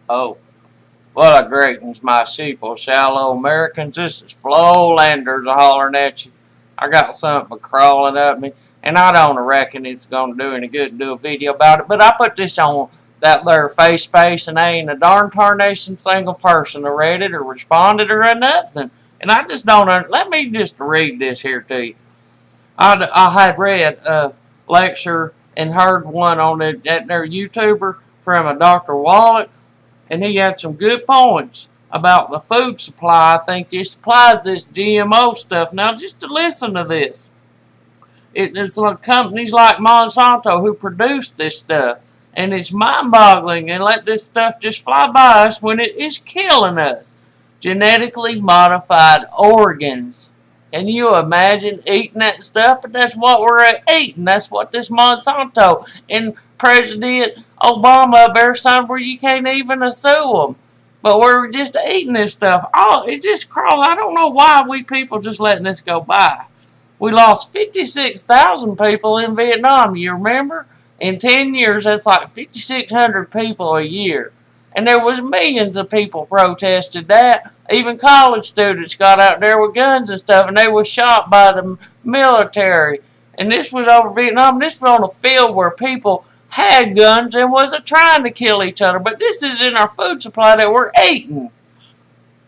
Oh, well, greetings, my sheeple, shallow Americans. This is Flolandra hollering at you. I got something crawling up me, and I don't reckon it's going to do any good to do a video about it, but I put this on that there face space, and ain't a darn tarnation single person that read it or responded or nothing. And I just don't, let me just read this here to you. I had read a lecture and heard one on it at their YouTuber from a Dr. Wallet, and he had some good points about the food supply. I think he supplies this GMO stuff. Now, just to listen to this, it's like companies like Monsanto who produce this stuff, and it's mind-boggling and let this stuff just fly by us when it is killing us. Genetically modified organs. Can you imagine eating that stuff? But that's what we're eating. That's what this Monsanto and President Obama up there somewhere you can't even assume them. But we're just eating this stuff. Oh, it just crawls. I don't know why we people just letting this go by. We lost 56,000 people in Vietnam, you remember? In 10 years, that's like 5,600 people a year. And there was millions of people protested that. Even college students got out there with guns and stuff, and they were shot by the military. And this was over Vietnam. This was on a field where people had guns and wasn't trying to kill each other. But this is in our food supply that we're eating.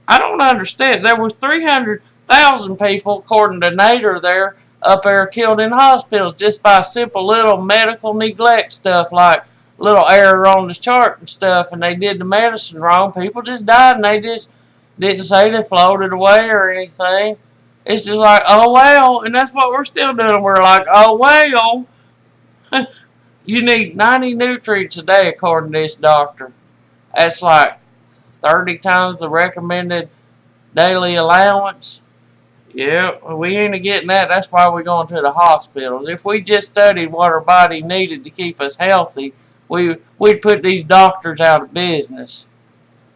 I don't understand. There was 300,000 people, according to Nader there, up there killed in hospitals just by simple little medical neglect stuff like little error on the chart and stuff, and they did the medicine wrong. People just died, and they just didn't say they floated away or anything. It's just like, oh well, and that's what we're still doing. We're like, oh well. You need 90 nutrients a day, according to this doctor. That's like 30 times the recommended daily allowance. Yeah, we ain't getting that. That's why we're going to the hospitals. If we just studied what our body needed to keep us healthy, we'd put these doctors out of business.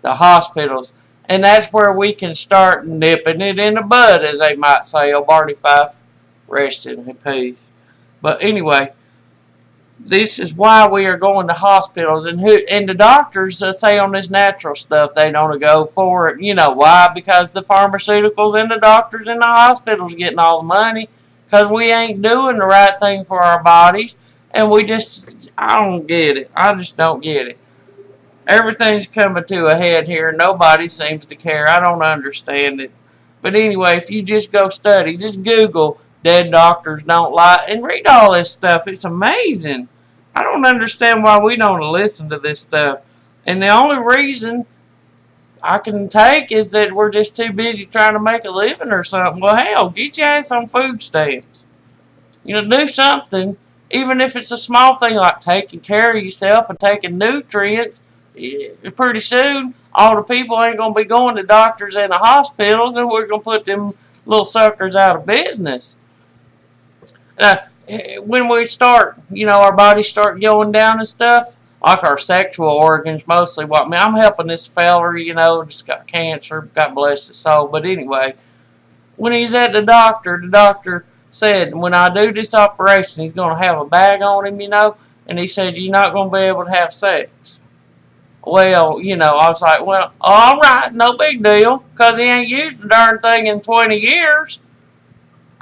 The hospitals. And that's where we can start nipping it in the bud, as they might say. Oh, Barney Fife, rest in peace. But anyway, this is why we are going to hospitals. And the doctors say on this natural stuff they don't go for it. You know why? Because the pharmaceuticals and the doctors and the hospitals getting all the money. Because we ain't doing the right thing for our bodies. And I don't get it. I just don't get it. Everything's coming to a head here. Nobody seems to care. I don't understand it. But anyway, if you just go study, just Google dead doctors don't lie and read all this stuff. It's amazing. I don't understand why we don't listen to this stuff. And the only reason I can take is that we're just too busy trying to make a living or something. Well, hell, get your ass on food stamps. Do something. Even if it's a small thing like taking care of yourself and taking nutrients, pretty soon all the people ain't going to be going to doctors and the hospitals, and we're going to put them little suckers out of business. When we start, our bodies start going down and stuff, like our sexual organs mostly. I'm helping this feller, just got cancer, God bless his soul. But anyway, when he's at the doctor said, when I do this operation, he's going to have a bag on him, and he said, you're not going to be able to have sex. Well, I was like, well, all right, no big deal, because he ain't used the darn thing in 20 years.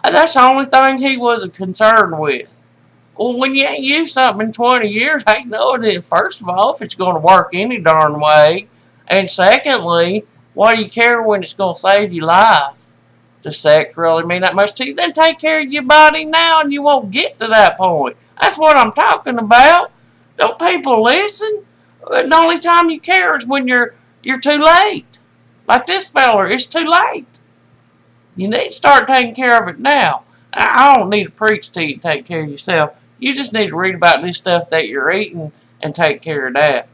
That's the only thing he was concerned with. Well, when you ain't used something in 20 years, I know that, first of all, if it's going to work any darn way. And secondly, why do you care when it's going to save your life? Does sex really mean that much to you? Then take care of your body now and you won't get to that point. That's what I'm talking about. Don't people listen? The only time you care is when you're too late. Like this feller, it's too late. You need to start taking care of it now. I don't need to preach to you to take care of yourself. You just need to read about this stuff that you're eating and take care of that.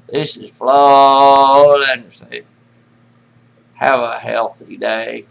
This is Flolandra. Have a healthy day.